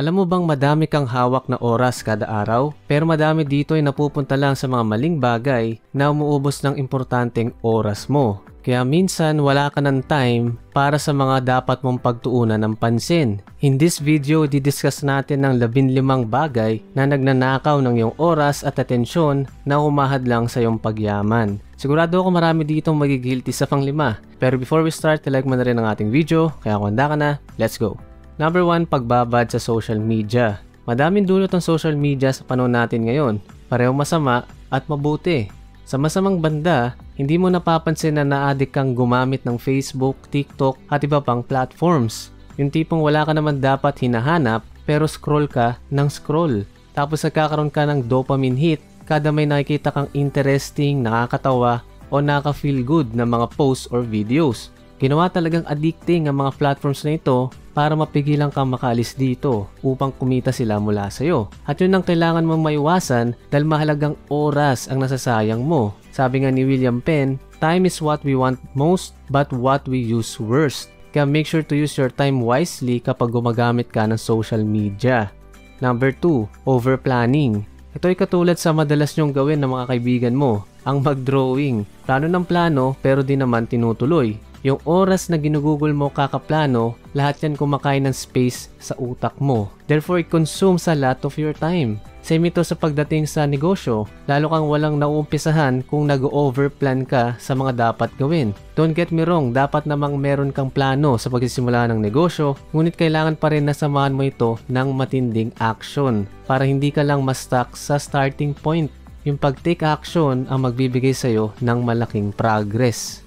Alam mo bang madami kang hawak na oras kada araw? Pero madami dito ay napupunta lang sa mga maling bagay na umuubos ng importanteng oras mo. Kaya minsan wala ka ng time para sa mga dapat mong pagtuunan ng pansin. In this video, didiscuss natin ng 15 bagay na nagnanakaw ng iyong oras at atensyon na humahad lang sa iyong pagyaman. Sigurado ako marami ditong magigilty sa pang-5. Pero before we start, like mo na rin ang ating video. Kaya kung handa ka na, let's go! Number 1, pagbabad sa social media. Madaming dulot ng social media sa panahon natin ngayon. Pareho masama at mabuti. Sa masamang banda, hindi mo napapansin na na-addict kang gumamit ng Facebook, TikTok at iba pang platforms. Yung tipong wala ka naman dapat hinahanap pero scroll ka ng scroll. Tapos nagkakaroon ka ng dopamine hit kada may nakikita kang interesting, nakakatawa o nakaka-feel good na mga posts or videos. Ginawa talagang addicting ang mga platforms na ito para mapigilan kang makaalis dito upang kumita sila mula sa'yo. At yun ang kailangan mong maiwasan dahil mahalagang oras ang nasasayang mo. Sabi nga ni William Penn, time is what we want most but what we use worst. Kaya make sure to use your time wisely kapag gumagamit ka ng social media. Number 2, over-planning. Ito ay katulad sa madalas nyong gawin ng mga kaibigan mo, ang mag-drawing. Plano ng plano pero di naman tinutuloy. Yung oras na ginugugol mo kakaplano, lahat yan kumakain ng space sa utak mo. Therefore, it consumes a lot of your time. Same ito sa pagdating sa negosyo, lalo kang walang nauumpisahan kung nag-overplan ka sa mga dapat gawin. Don't get me wrong, dapat namang meron kang plano sa pagsisimula ng negosyo, ngunit kailangan pa rin na samahan mo ito ng matinding action para hindi ka lang ma-stuck sa starting point. Yung pag-take action ang magbibigay sa'yo ng malaking progress.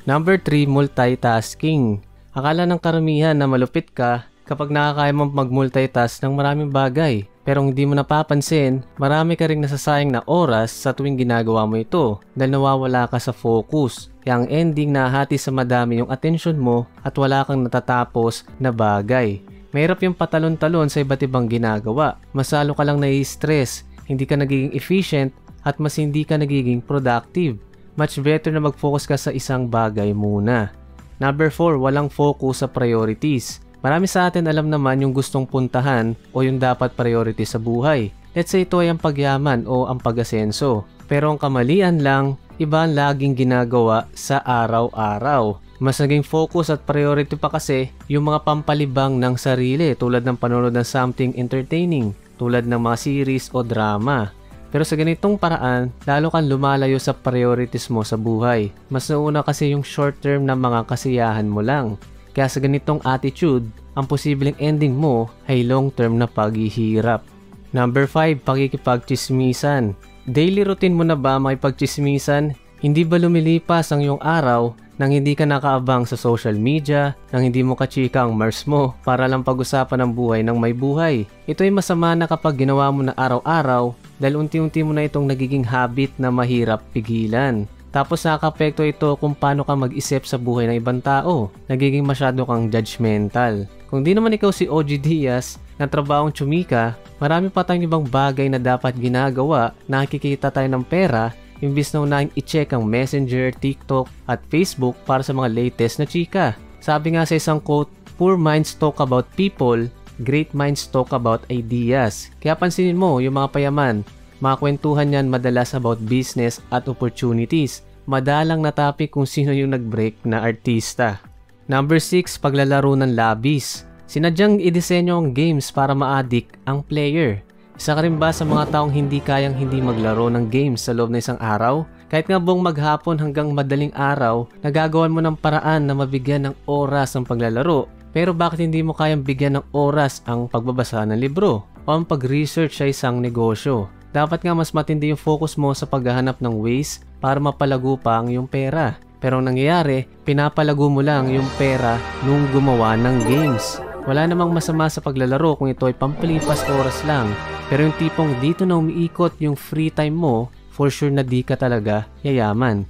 Number 3, multitasking. Akala ng karamihan na malupit ka kapag nakakaya mong mag-multitask ng maraming bagay. Pero hindi mo napapansin, marami ka ring nasasayang na oras sa tuwing ginagawa mo ito dahil nawawala ka sa focus. Kaya ang ending nahati sa madami yung atensyon mo at wala kang natatapos na bagay. Mahirap yung patalon-talon sa iba't ibang ginagawa. Mas lalo ka lang nai-stress, hindi ka nagiging efficient at mas hindi ka nagiging productive. Much better na mag-focus ka sa isang bagay muna. Number 4, walang focus sa priorities. Marami sa atin alam naman yung gustong puntahan o yung dapat priority sa buhay. Let's say ito ay ang pagyaman o ang pag-asenso. Pero ang kamalian lang, iba ang laging ginagawa sa araw-araw. Mas naging focus at priority pa kasi yung mga pampalibang ng sarili tulad ng panonood ng something entertaining, tulad ng mga series o drama. Pero sa ganitong paraan, lalo kang lumalayo sa priorities mo sa buhay. Mas nauna kasi yung short term na mga kasiyahan mo lang. Kaya sa ganitong attitude, ang posibleng ending mo ay long term na paghihirap. Number 5, pakikipagchismisan. Daily routine mo na ba makipagchismisan? Hindi ba lumilipas ang iyong araw nang hindi ka nakaabang sa social media, nang hindi mo kachika ang Mars mo para lang pag-usapan ang buhay ng may buhay? Ito ay masama na kapag ginawa mo na araw-araw dahil unti-unti mo na itong nagiging habit na mahirap pigilan. Tapos nakaka-apekto ito kung paano ka mag-isip sa buhay ng ibang tao. Nagiging masyado kang judgmental. Kung di naman ikaw si OG Diaz na trabahong tsumika, marami pa tayong ibang bagay na dapat ginagawa, nakikita tayo ng pera, imbis na unahin i-check ang Messenger, TikTok at Facebook para sa mga latest na chika. Sabi nga sa isang quote, poor minds talk about people, great minds talk about ideas. Kaya pansinin mo yung mga payaman, mga kwentuhan yan madalas about business at opportunities. Madalang na topic kung sino yung nag-break na artista. Number 6, paglalaro ng labis. Sinadyang idisenyo ang games para ma-addict ang player. Isa ka rin ba sa mga taong hindi kayang hindi maglaro ng games sa loob ng isang araw? Kahit nga buong maghapon hanggang madaling araw, nagagawan mo ng paraan na mabigyan ng oras ang paglalaro. Pero bakit hindi mo kayang bigyan ng oras ang pagbabasa ng libro o ang pag-research sa isang negosyo? Dapat nga mas matindi yung focus mo sa paghahanap ng ways para mapalago pa ang iyong pera. Pero ang nangyayari, pinapalago mo lang yung pera nung gumawa ng games. Wala namang masama sa paglalaro kung ito ay pampalipas oras lang. Pero yung tipong dito na umiikot yung free time mo, for sure na di ka talaga yayaman.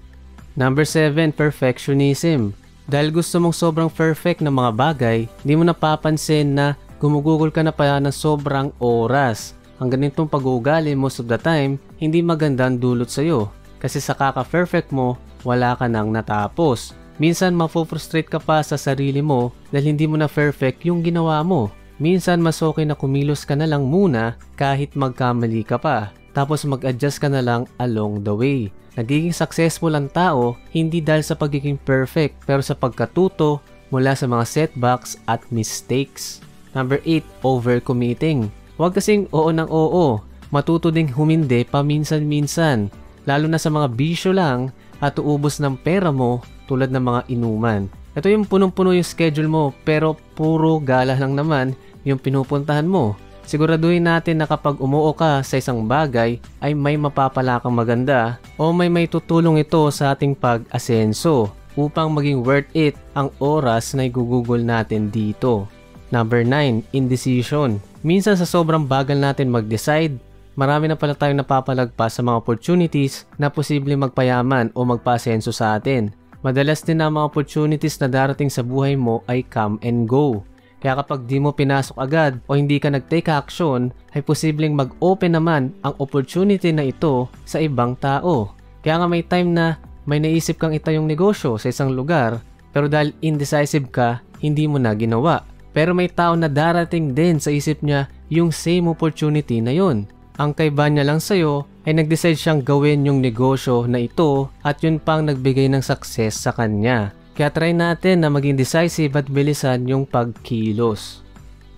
Number 7, perfectionism. Dahil gusto mong sobrang perfect na mga bagay, di mo napapansin na gumugugol ka na pala ng sobrang oras. Ang ganitong pag-uugali most of the time, hindi maganda ang dulot sa'yo. Kasi sa kaka-perfect mo, wala ka nang natapos. Minsan mafo-frustrate ka pa sa sarili mo dahil hindi mo na perfect yung ginawa mo. Minsan mas okay na kumilos ka na lang muna kahit magkamali ka pa. Tapos mag-adjust ka na lang along the way. Nagiging successful ang tao hindi dahil sa pagiging perfect pero sa pagkatuto mula sa mga setbacks at mistakes. Number 8, overcommitting. Huwag kasing oo ng oo. Matuto ding humindi paminsan-minsan. Lalo na sa mga bisyo lang at uubos ng pera mo tulad ng mga inuman. Ito yung punong-puno yung schedule mo pero puro gala lang naman yung pinupuntahan mo. Siguraduhin natin na kapag umuo ka sa isang bagay ay may mapapala kang maganda o may tutulong ito sa ating pag-asenso upang maging worth it ang oras na igugugol natin dito. Number 9, indecision. Minsan sa sobrang bagal natin mag-decide, marami na pala tayong napapalagpas sa mga opportunities na posibleng magpayaman o magpa-asenso sa atin. Madalas din na mga opportunities na darating sa buhay mo ay come and go. Kaya kapag di mo pinasok agad o hindi ka nag-take action, ay posibleng mag-open naman ang opportunity na ito sa ibang tao. Kaya nga may time na may naisip kang itayong negosyo sa isang lugar, pero dahil indecisive ka, hindi mo na ginawa. Pero may tao na darating din sa isip niya yung same opportunity na yun. Ang kaiba niya lang sa'yo ay nag-decide siyang gawin yung negosyo na ito at yun pang nagbigay ng success sa kanya. Kaya try natin na maging decisive at bilisan yung pagkilos.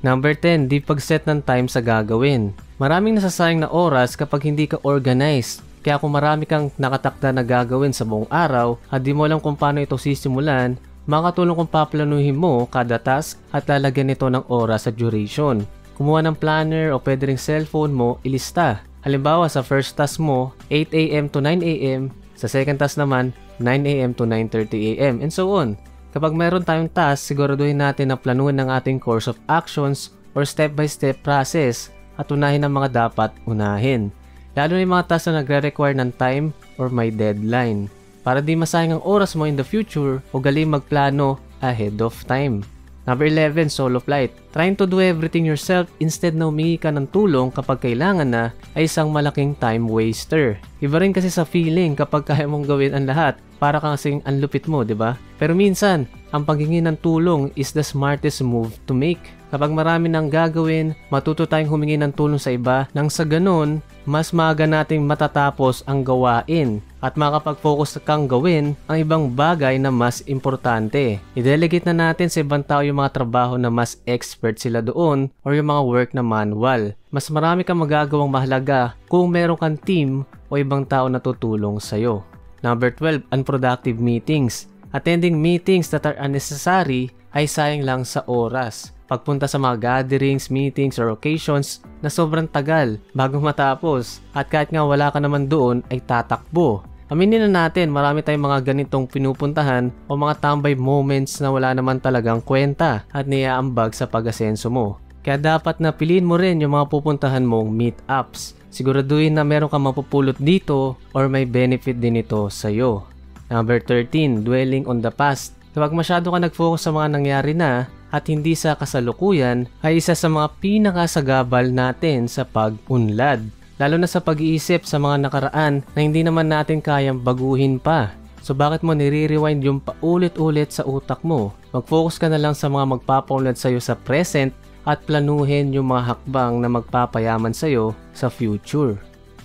Number 10, di pag-set ng time sa gagawin. Maraming nasasayang na oras kapag hindi ka organized. Kaya kung marami kang nakatakda na gagawin sa buong araw at di mo alam kung paano ito sisimulan, makatulong kung paplanuhin mo kada task at lalagyan nito ng oras at duration. Kumuha ng planner o pwede ring cellphone mo, ilista. Halimbawa sa first task mo, 8 AM to 9 AM, sa second task naman, 9 AM to 9:30 AM, and so on. Kapag mayroon tayong task, siguraduhin natin na planuhin ng ating course of actions or step-by-step process at unahin ang mga dapat unahin. Lalo na yung mga task na nagre-require ng time or may deadline. Para di masayang ang oras mo in the future, ugaling magplano ahead of time. Number 11, solo flight. Trying to do everything yourself instead na humingi ka ng tulong kapag kailangan na ay isang malaking time waster. Iba rin kasi sa feeling kapag kaya mong gawin ang lahat, para kang kasing ang lupit mo, di ba? Pero minsan, ang paghingi ng tulong is the smartest move to make. Kapag marami nang gagawin, matuto tayong humingi ng tulong sa iba nang sa ganun, mas maaga nating matatapos ang gawain at makapag-focus kang gawin ang ibang bagay na mas importante. I-delegate na natin sa ibang tao yung mga trabaho na mas expert sila doon or yung mga work na manual. Mas marami kang magagawang mahalaga kung meron kang team o ibang tao na tutulong sa'yo. Number 12, unproductive meetings. Attending meetings that are unnecessary ay sayang lang sa oras. Pagpunta sa mga gatherings, meetings, or occasions na sobrang tagal bago matapos at kahit nga wala ka naman doon ay tatakbo. Aminin na natin, marami tayong mga ganitong pinupuntahan o mga tambay moments na wala naman talagang kwenta at niaambag sa pag-asenso mo. Kaya dapat na piliin mo rin yung mga pupuntahan mong meetups. Siguraduhin na meron kang mapupulot dito or may benefit din ito sa'yo. Number 13, dwelling on the past. Kapag masyado ka nag-focus sa mga nangyari na at hindi sa kasalukuyan, ay isa sa mga pinakasagabal natin sa pag-unlad. Lalo na sa pag-iisip sa mga nakaraan na hindi naman natin kayang baguhin pa. So bakit mo nire-rewind yung paulit-ulit sa utak mo? Mag-focus ka na lang sa mga magpapaunlad sa'yo sa present at planuhin yung mga hakbang na magpapayaman sa'yo sa future.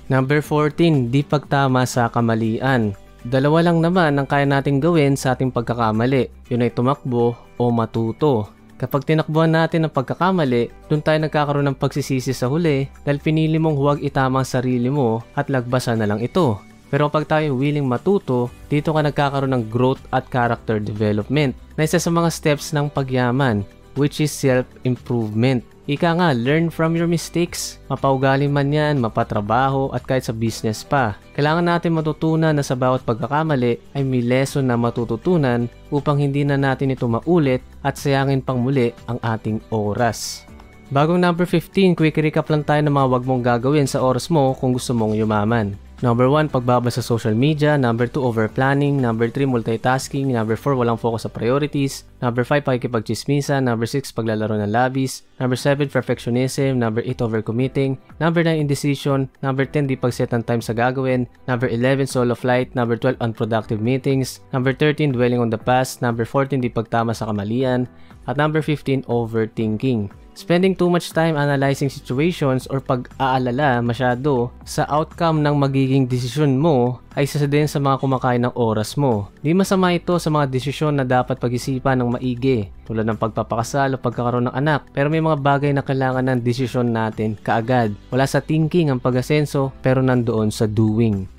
Number 14, di pagtama sa kamalian. Dalawa lang naman ang kaya nating gawin sa ating pagkakamali. Yun ay tumakbo o matuto. Kapag tinakbuhan natin ang pagkakamali, doon tayo nagkakaroon ng pagsisisi sa huli dahil pinili mong huwag itama ang sarili mo at lagbasan na lang ito. Pero kapag tayo willing matuto, dito ka nagkakaroon ng growth at character development na isa sa mga steps ng pagyaman, which is self-improvement. Ika nga, learn from your mistakes. Mapaugali man yan, mapatrabaho at kahit sa business pa. Kailangan natin matutunan na sa bawat pagkakamali ay may lesson na matututunan upang hindi na natin ito maulit at sayangin pang muli ang ating oras. Bagong number 15, quick recap lang tayo ng mga wag mong gagawin sa oras mo kung gusto mong yumaman. Number 1, pagbaba sa social media. Number 2, overplanning. Number 3, multitasking. Number 4, walang focus sa priorities. Number 5, pakikipagchismisan. Number 6, paglalaro ng labis. Number 7, perfectionism. Number 8, overcommitting. Number 9, indecision. Number 10, di pag-set ng time sa gagawin. Number 11, solo flight. Number 12, unproductive meetings. Number 13, dwelling on the past. Number 14, di pagtama sa kamalian. At number 15, overthinking. Spending too much time analyzing situations or pag-aalala masyado sa outcome ng magiging desisyon mo ay isa din sa mga kumakain ng oras mo. Di masama ito sa mga desisyon na dapat pag-isipan ng maigi, tulad ng pagpapakasal o pagkakaroon ng anak, pero may mga bagay na kailangan ng desisyon natin kaagad. Wala sa thinking ang pag-asenso pero nandoon sa doing.